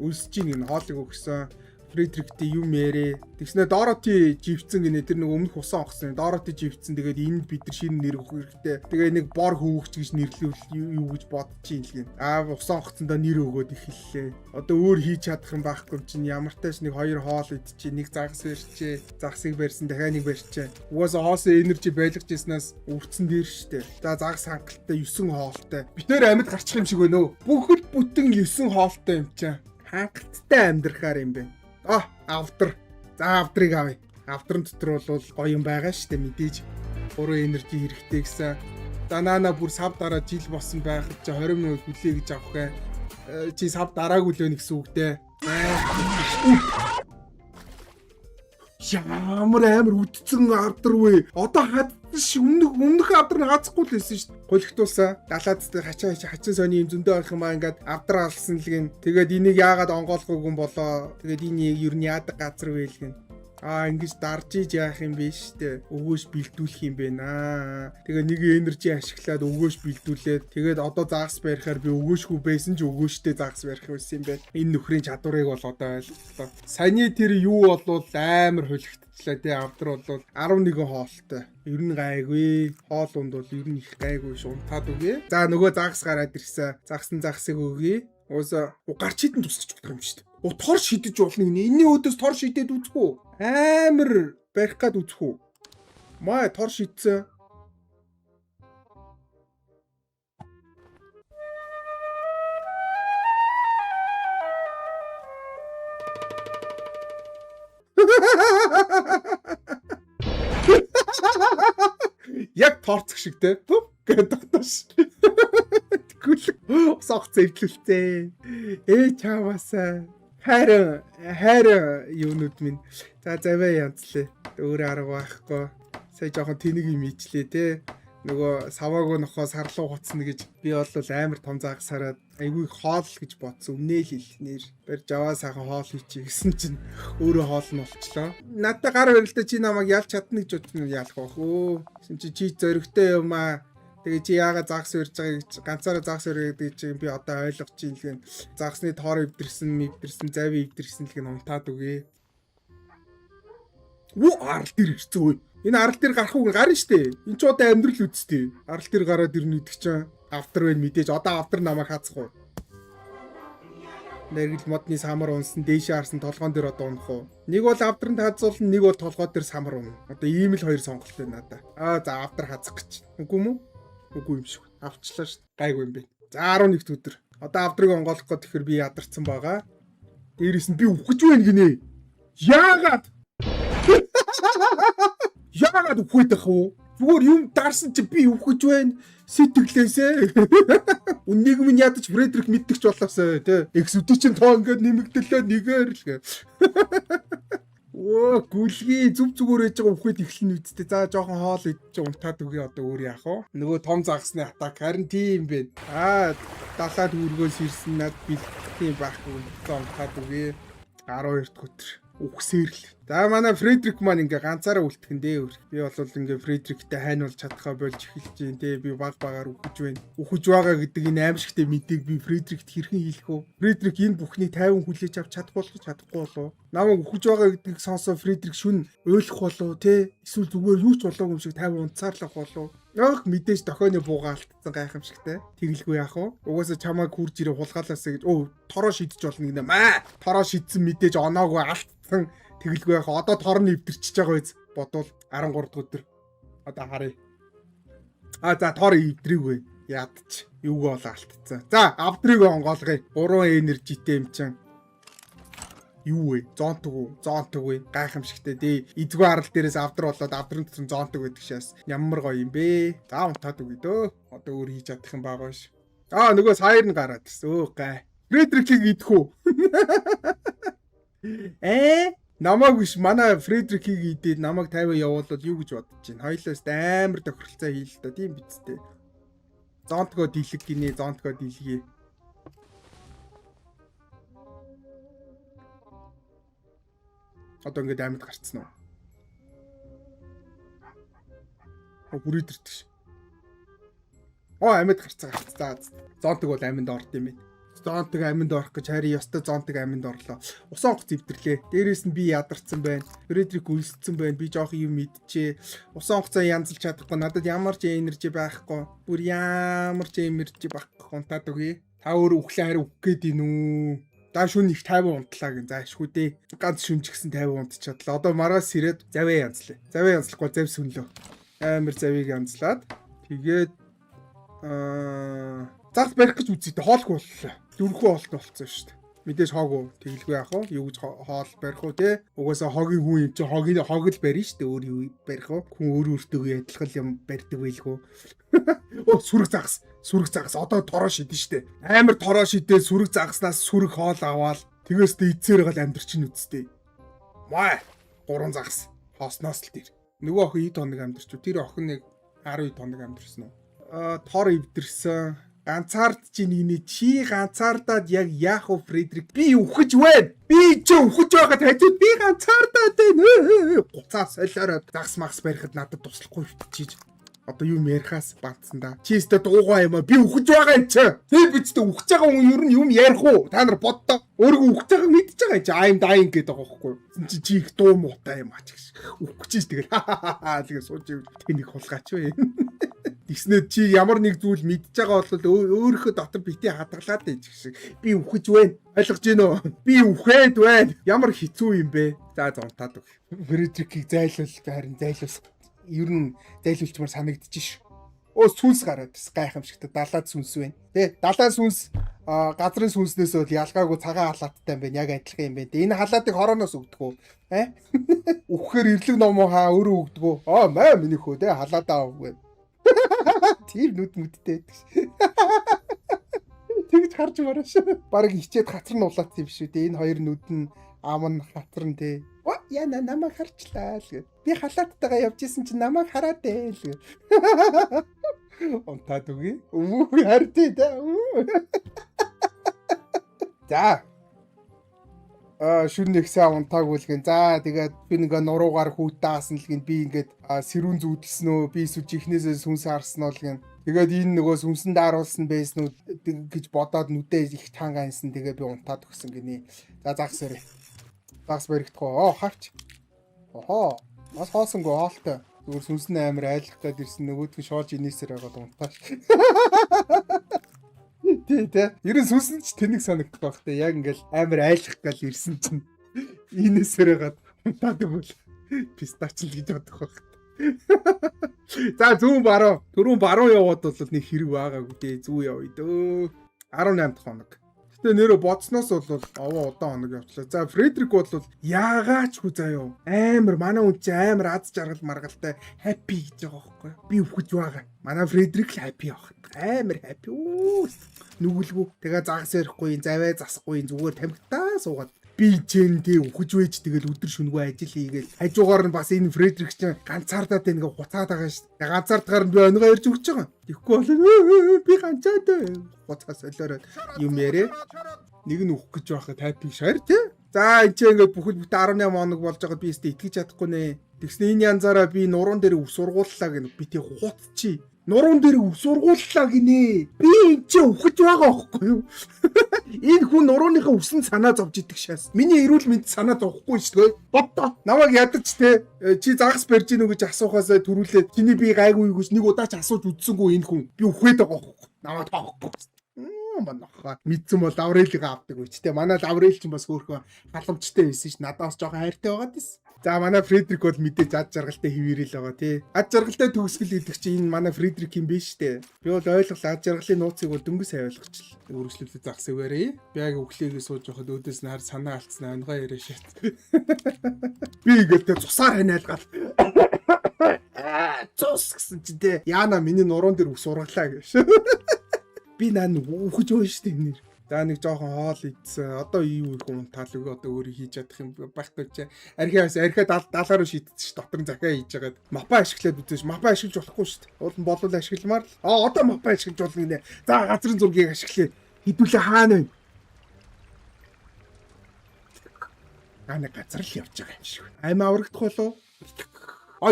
Үлсэж ийн энэ хоолыг өгсөн. Фредриктэй юм ярэ. Тэгснэ Дороти живцэн гинэ тэр нэг өмнөх усан огсон. Дороти живцэн тэгээд энд бид нар шинэ нэр өгөх хэрэгтэй. Тэгээ нэг бор хөвгч гэж нэрлэвэл юу гэж бодчих юм лээ. Усан огцондоо нэр өгөөд эхэллээ. Одоо өөр хийж чадах юм байхгүй чинь ямар тааш нэг 2 хоол идчихээ, нэг загас барьчээ. Загсыг барьсан дахиад нэг барьчээ. Угаасаа хоосон энержи байлгаж ирснаас өвдсөн дээр штэ. За загас хангалттай 9 хоолтой. Бид нэр амьд гарчих юм шиг өнөө. Бүхэл бүтэн 9 хоолтой юм чинь. Хангалттай амьдрахаар юм бэ. Автар. За автрыг авъя. Автрын дотор бол гоё юм байгаа шүү дээ мэдээж. 3 энержи хэрэгтэй гэсэн. Данана бүр сав дараа жил болсон байхад чи 20 минут хүлээ гэж авах гэ. Чи сав дараагүй л вэ гэсэн үг дээ. Ямар амар үдцэн авдар вэ? Одоо хадш өмнөх авдар нь хазахгүй л байсан шүү дээ. Голигтуулсан. Далаадтай хачин сони юм зөндөө байх юм аа ингээд авдар алсан л гин. Тэгээд энийг яагаад онгоолгоогүй юм болоо. Тэгээд энэ ер нь яадаг газар вэ л гин. Ингэж дарж иж яах юм бэ штэ. Өгөөш бэлдүүлэх юм бэ наа. Тэгээ нэг энержи ашиглаад өгөөш бэлдүүлээд тэгээд одоо загас барихаар би өгөөшгүй байсан ч өгөөштэй загас барих байсан юм байна. Энэ нөхрийн чадварыг бол одоо ойлголоо. Саяны тэр юу болвол амар хөлөгдчихлээ тий авдар бол 11 хоолтой. Ер нь гайгүй. Хоол унд бол ер нь их гайгүй шунтаад үгүй. За нөгөө загас гараад ирсэн. Загсыг өгье. Ууса гарч хитэн тусчих болох юм шүү дээ. Тор шидэж болно гинэ. Энийн өдөөс тор шидээд үзэх үү? Амар барих гад үзэх үү? Маа тор шидсэн. Яг торцох шиг те. Гэдэг таш. Тэгвэл согц эвлүүлтэй. Чаавасаа. Хайр юунууд минь. За заваа янзлээ. Өөр арга байхгүй. Сая жоохон тэнэг юм ичлээ те. Нөгөө саваагүй нохоо сарлуу хуцна гэж би бол амар том загас хараад айгүй хоол гэж бодсон. Өмнөө л хэлнээр барьж аваа сайхан хоол хийчих гэсэн чинь өөрөө хоол нь болчлоо. Надад гар барилдаа чи намайг ялч чадна гэж бодсон юм яалах бах өө. Чи зөрөгтэй юм аа. Тэгээ чи яагаад загас өрж байгаа гэж ганцаараа загас өрөө гэдэг чинь би одоо ойлгож чинь л гэн загасны тоор эвдэрсэн, завь эвдэрсэн л гэн унтаад үгээ. Арал дээр ирцээ үе. Энэ арал дээр гарах уу гарна штэ. Энд ч одоо амьдрал үсттэй. Арал дээр гараад ирнэ гэдэг чинь автар байна мэдээж. Одоо автар намайг хаацах уу. Нэргэл модны самар унсан дээшээ харсан толгоон дээр одоо унах уу. Нэг бол авдранд хазуулна, нэг бол толгой дээр самар унна. Одоо ийм л хоёр сонголт байна надаа. За автар хазах гэж. Үгүй юм уу? Үгүй юм шиг. Авчлаа ш. Гайгүй юм бэ. За 11 өдөр. Одоо авдрыг онгоолох гоо тэгэхээр би ядарсан байгаа. Дээрээс нь би үхэж байна гинэ. Яагаад? Яагаад үхээд байх вэ? Зүгээр юм дарсан чи би үхэж байна. Сэтгэлээсээ. Үннийг минь ядаж Фредрик мэддэгч болоосоо тий. Эксүди чин тоо ингээд нэмэгдлээ нэгээр л гэ. Гүлгий зүв зүгээр ээж байгаа үхээд эхлэн үсттэй. За жоохон хоол идэж унтаад үгүй одоо өөр яах вэ? Нөгөө том загсны атак харин тийм бэ. Далаад үргөөс ирсэн над бэлтгэхийн байхгүй. Унтаад үгүй. 12 дахь өдөр. Үхсээр л. За манай Фредрик маань ингээ ганцаараа үлтгэн дээ. Би бол ингээ Фредриктэй хайн болж чадхаа болж эхэлж дээ. Тэ би багаар үхэж байна. Үхэж байгаа гэдэг энэ аимшигтэй мэдээг би Фредрикт хэрхэн хэлэх вэ? Фредрик энэ бүхнийг 50 хүлээж авч чадахгүй болов. Намайг үхэж байгаа гэдгийг сонсоо Фредрик шүн ойлгох болов те. Эсвэл зүгээр юу ч болоогүй юм шиг 50 унцаарлах болов. Мэдээж дохойны бууга алдсан гайхамшигтай. Тэгэлгүй яах вэ? Угаасаа чамайг хурж ирээ хулгаалаасаа гэж тороо шидэж болно гинэ. Тороо шидсэн мэдээж оноогүй алдсан. Тэгэлгүй яах. Одоо тор нь эвдэрчиж байгаа биз. Бодвол 13 дахь өдөр. Одоо харъя. За тор эвдрийгүй. Ядч. Юуг бол алдсан. За авдрыг онгоолгоё. 3 энержитэй юм чин. Юу вэ? Зонтгүй. Гайхамшигтай дээ. Эзгүй арал дээрээс авдар болоод авдрын дотор зонтог байдаг шээс. Ямар гоё юм бэ? За унтаад үгүй дөө. Одоо өөр хийж чадах юм байгаа ш. Нөгөө саяр нь гараад ирсэн. Өө гай. Фредрикийг идэх үү? Намайг биш манай Фредрикийг идээд намайг 50 явуулаад юу гэж бодож байна. Хоёлоос амар тохиролцоо хийл л да. Тийм биз дээ. Зонтгоо дийлэг гинэ, зонтгоо дийлгий. Одоо ингээд амьд гарцсан уу? Бүрээд ирдэг ш. Амьд гарцсан. За. Зонтог бол амьд орд юм байна. Зонтог амьд орох гэж харин ёстой зонтог амьд орлоо. Усан онгоц зэвдэрлээ. Дээрээс нь би ядарсан байна. Фредрик үлсцэн байна. Би жоох юм мэдчихээ. Усан онгоцоо янзалж чадахгүй. Надад ямар ч энержи байхгүй. Бүр ямар ч энержи байхгүй. Унтаад үгүй. Та өөр өглөө харин үх гээд ийн үү? Даа шүн их 50 унтлаа гин заашгүй дээ. Ганц шүн ч гэсэн 50 унтчихлаа. Одоо мараас ирээд завээ янзлаа. Завээ янзлахгүй зав сүнлөө. Амар завийг янзлаад тэгээд загс барих гэж үзээ. Хоолгүй боллоо. Дөрвөн хоолт болцсон шүү дээ. Мэдээж хоогүй тэглгүй яах вэ? Юу гэж хоол барих уу те? Угаасаа хогийн хүн юм чи хог л барина шүү дээ. Өөр юу барих вэ? Хүн өөр өөртөө адилхан юм барьдаг байлгүй. Сүрэг загс одоо тороо шидэн шүү дээ. Амар тороо шидээ сүрэг загснаас сүрэг хоол аваад тэгээс тэ эцээр гал амьдр чинь үсттэй. Маа 3 загс хоосноос л тэр. Нөгөө охин 9 хоног амьдрч үү? Тэр охин нэг 12 хоног амьдрсан уу? Тор эвдэрсэн. Ганцаард чи нэг чи ганцаардаад яг яах вэ Фредрик? Би үхэж байна. Би ч үхэж байгаад хажууд би ганцаардаад байна. Гуцаа солиороо загс макс барихад надад туслахгүй чиж. Одоо юу ярихаас баатсан да. Чи өстө дуугаа юм аа. Би үхэж байгаа юм чи. Тэр бичтэй үхэж байгаа хүн ер нь юм ярих уу? Та нар боддоо. Өөрийгөө үхэж байгааг мэдчихэж байгаа юм чи. I'm dying гэдэг байгаа байхгүй юу? Чи их дуу муутай юм аа ч гэж. Үхэж чиж тэгэл. Тэгээ сууж тэнийг хулгаач вэ. Тэгснээр чи ямар нэг зүйл мэдж байгаа бол өөрийнхөө дотор битээ хадгалаад байж шиг. Би үхэж байна. Ойлгож гин үү? Би үхээд байна. Ямар хэцүү юм бэ? За зонтаад өг. Фредрикийг харин зайлуулсан. Ер нь зайлуулчмаар санагдчих ш. Сүнс гараад бас гайхамшигтай далаад сүнс байна. Тэ далаа сүнс газрын сүнснээс бол ялгаагүй цагаан халааттай юм байна. Яг адилхан юм байна. Энэ халаатыг хорооноос өгдөг үү? Үхэхээр ирлэг номоо хаа өөрөө өгдөг үү? Маа миний хөө тэ халаатаа өгвэ. Тэр нүд мүдтэй байдаг. Тэгж харж мараш. Бараг хичээд хатар нь улаацсан юм шүү дээ. Энэ хоёр нүд нь ам нь хатар нь тэ. Яна намайг харчлаа л гэ. Би халааттайгаа явж исэн чинь намайг хараад ээ л гэ. Унтаад үгүй. Хартай да. За. Шүн нэг сайн унтаагүй л гэн. За тэгээд би нэг нуруугаар хүүтаасан л гэн. Би ингээд сэрүүн зүүдэлсэн үү? Би сүж ихнээсээ сүнс харсан уу л гэн. Тэгээд энэ нөгөө сүнсэн дааруулсан байсан уу гэж бодоод нүдээ их тангаансан. Тэгээд би унтаад өгсөн гинэ. За загсарэ. Загс баригдахгүй. Хаач. Бас хоосонгүй хоолтой. Зүгээр сүнсэн амар айлах гээд ирсэн нөгөөдгөө шоолж инээсээр байгаад унтааш. Тэ. Ерөн сүнсэн ч тэнэг санагдах байх те. Яг ингээл амар айлах гал ирсэн чинь инээсээр байгаад унтаад өгвөл пистач л гэж бодох байх. За зүүн баруун. Түрүүн баруун яваад бол нэг хэрэг байгаагүй те. Зүү явъя дөө. 18 дахь хоног. Тэгээ нэрэ бодсноос бол удаан хоног явчлаа. За Фредрик бол яагаач хүү заяа. Амар манай хүн чи амар аз жаргал маргалтай happy гэж байгаа байхгүй. Би өвхөж байгаа. Манай Фредрик л happy явах. Амар happy. Нүгэлгүй. Тэгээ загас ярихгүй, завээ засахгүй, зүгээр тамхитаа суугаад би чэнтэй өвхөж вэж тэгэл өдөр шөнөгүй ажил хийгээл хажуугаар нь бас энэ Фредрик чинь ганцаардаад ингээ хуцаад байгаа шүү дээ. Ганцаардгаар нь би өнгөө ярьж өгч байгаа. Тэгэхгүй бол би ганцаад хуцаа солиороод юм яриа. Нэг нь өөх гэж байхад тайпиг шаар тий. За энэ ч ингээ бүхэл бүтэн 18 хоног болж байгаад би өстө итгэж чадахгүй нэ. Тэгснэ энэ янзаараа би нуруунд дээр өв сургууллаа гэнэ би тий хуцчи. Нуруунд дээр өв сургууллаа гинэ. Би энэ ч өвхөж байгаа байхгүй юу? Энэ хүн нурууныхаа өсөн санаа зовж идэг шээс. Миний эрүүл мэнд санаа зовхгүй шүү дээ. Боддоо. Намайг ядаж те чи загас барьж гинүү гэж асуухаас төрүүлээд чиний би гайгүй гэж нэг удаа ч асууж үдсэнгүй энэ хүн. Би үхээд байгаа байхгүй. Намайг тоохгүй. Манайхаа мэдсэн бол Лаврелийг авдаг үуч те. Манай Лаврел ч бас хөөхөн халамжтай байсан ш. Надаас жоохон хайртай байгаад байсан. За манай Фредрик бол мэдээж ад жаргалтай хിവэрэл байгаа тий. Ад жаргалтай төгсгөл гэдэг чинь энэ манай Фредрик юм биш үү? Би бол ойлголоо ад жаргалын нууцыг бол дөнгөс ойлгочихлоо. Үргэлжлүүлээ загс ивэрээ. Би яг өглөөгээ сууж байхад өөдөөс нь хар санаа алдсан ангай яриа шат. Би игэлтэй цусаар ханиалгаал. Цус гэсэн чи тий. Яана миний нуруунд дэр ус ургалаа гэж. Би наа үхэж байгаа шүү дээ нэр. За нэг жоохон хоол идсэн. Одоо юу их унтаал өгөө одоо өөрөө хийж чадах юм байхгүй ч. Архиа даалгаар руу шийдсэн ш. Дотор нь захиа хийж байгаад мапа ашиглаад үзэж. Мапа ашиглаж болохгүй шүү дээ. Уул нь болов ашигламаар л. Одоо мапа ашиглаж болно гинэ. За газрын зургийг ашиглая. Хідүүлээ хаана вэ? Ана газар л явж байгаа юм шиг. Аймаа аврагдах болов?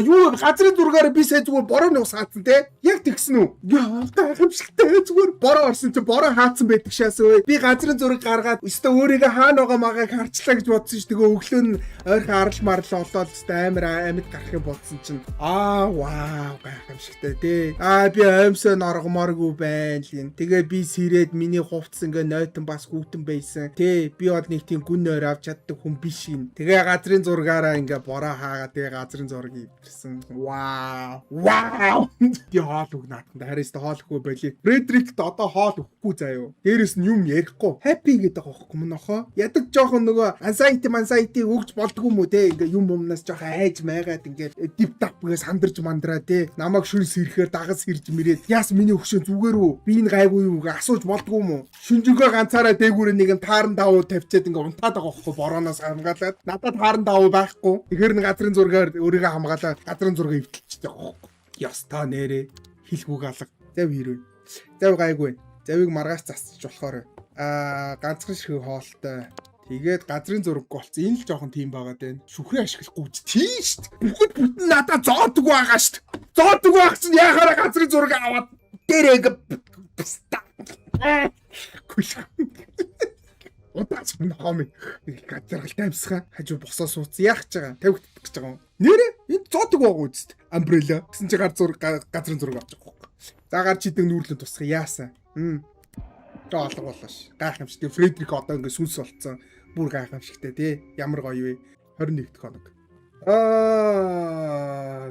Юу газрын зургаар би сая зүгээр борооны ус хаацсан те. Яг тэгсэн үү? Яа гайхамшигтай зүгээр бороо орсон чи бороо хаацсан байдаг шээс өө. Би газрын зураг гаргаад өстө өөрийгөө хаана байгаа магааг харчлаа гэж бодсон ш. Тэгээ өглөө нь ойрхон арал марлал олоод өстө амар амьд гарах юм бодсон чинь вау гайхамшигтай те. Би аимсаа норгоморгүй байна л юм. Тэгээ би сэрээд миний хувцс ингээ нойтон бас хүүтэн байсан. Тэ би бол нэг тийм гүн нойр авч чаддаг хүн биш юм. Тэгээ газрын зургаараа ингээ бороо хаагаад тэгээ газрын зургийг Вау. Би хоол үг наатан харьяас хоол өгөхгүй байли. Фредрикт одоо хоол өгөхгүй заяо. Дээрээс нь юм ярихгүй. Happy гэдэг аахгүй мөн охоо. Ядаг жоохон нөгөө anxiety өгж болдгоо юм уу те. Ингээ юм юмнаас жоохон айж майгаад ингээ дип тапгээс сандарч мандраа те. Намайг шүнс ирэхээр дагас ирж мэрээд. Яас миний өгшөө зүгээр үү? Би энэ гайгүй юу гэ асууж болдгоо юм уу? Шүнжэнгөө ганцаараа дээгүүрээ нэг нь тааран давуу тавьчаад ингээ унтаад байгаа аахгүй борооноос хамгаалаад. Надад тааран давуу байхгүй. Тэгэхээр нэг газрын зургаар өөрийгөө хамгаалаад газрын зургийг ивтэлчихтэй байгаа. Ястаа нэрээ хилгүүг алга. Зав хэрвээ. Зав гайгүй. Завыг маргаас засчих болохоор ганцхан шиг хоолтой. Тэгээд газрын зураг болцсон. Энэ л жоохон тийм байгаад байна. Шүхрээ ашиглахгүй ч тийм шүү дээ. Бүгд бүтэн надад зоодог байгаа шүү дээ. Зоодог байх чинь яхаараа газрын зураг аваад дээрээ Удаач нохоо гадаргалтай амьсгаа хажуу босоо суудсан яах гэж байгаа 50 гэж байгаа юм. Нэрээ энд зоодог байгаа үст амбрелла гэсэн чи газрын зураг авч байгаа юм. За гарч идэг нүүрлэн тусах яасан. Тэ алга болоош. Гайхамшигтэй Фредрик одоо ингээ сүнс болцсон. Бүр гайхамшигтэй тий. Ямар гоё вэ? 21 дэх хоног.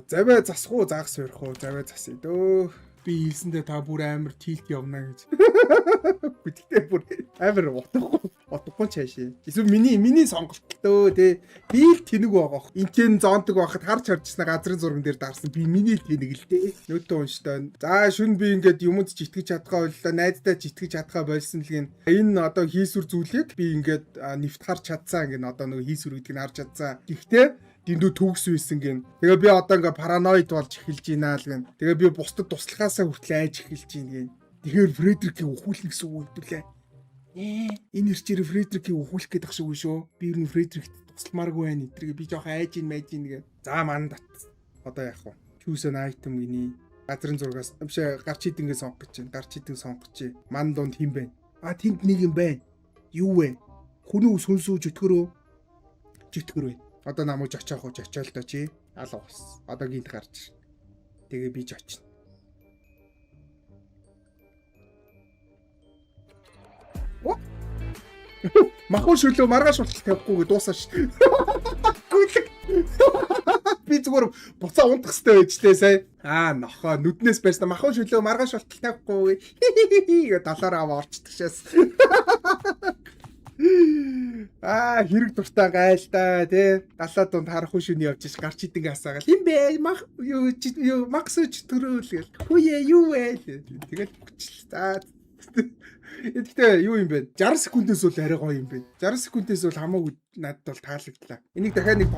Завэ засах уу заах сойрох уу? Завэ засъя дөө. Би хэлсэндээ та бүр амар тилт явна гэж. Гэхдээ бүр амар утгагүй чаашаа. Эсвэл миний сонголттой тий. Би л тэнэг байгаа. Интэн зоондог байхад харж харжсна газрын зурган дээр дарсан. Би миний л тэнэг л дээ. Нөтөө унштай. За шүн би ингээд юмд ч итгэж чадхаа боллоо. Найздаа ч итгэж чадхаа болсон л гин. Энэ одоо хийсвэр зүйлийг би ингээд нэвт харж чадсан. Ингээд одоо нөгөө хийсвэр гэдгийг харж чадсан. Гэхдээ дэндүү төгс үйсэн гин. Тэгээ би одоо ингээ параноид болж эхэлж байна л гин. Тэгээ би бусдад туслахаасаа хүртэл айж эхэлж байна гин. Тэгэхээр Фредрикийг өхүүлнэ гэсэн үг хэлдүүлээ. Энэ ирчээр Фредрикийг өхүүлэх гэдэг шиг шүү. Би ер нь Фредрикт тусламааргүй байна. Эдрийг би жоохон айж ин майж ин гэ. За мандат. Одоо яах вэ? Choose-ын item гиний. Газрын зургаас амшаа гарч идэнгээ сонгох гэж байна. Гарч идэн сонгоч. Ман донд хин байна. Тэнд нэг юм байна. Юу вэ? Хүн үү сүнсүү жөтгөрөө? Жөтгөр вэ? Одоо намайг очоох уу очиол доо чи алга бас. Одоо гинт гарч. Тэгээ би ч очино. Махуу шүлөө маргааш болтол тавихгүй дуусаа ш. Гүйлэг. Би зүгээр буцаа унтах хэрэгтэй байж тээ сая. Нохоо нүднээс барьсан махуу шүлөө маргааш болтол тавихгүй. Далаараа аваа орчдөг шээс. Хэрэг дуртай гайлтаа тий. Далаа дунд харах хүн шүний явж ш гарч идэнгээ асаагаал. Хин бэ? Макс төрөөл гэл. Хүүе юу вэ? Тэгээд хүчил. За. Эдгээр юу юм бэ? 60 секундээс бол арай гоё юм бэ. 60 секундээс бол хамаагүй надад бол таалагдлаа. Энийг дахиад нэг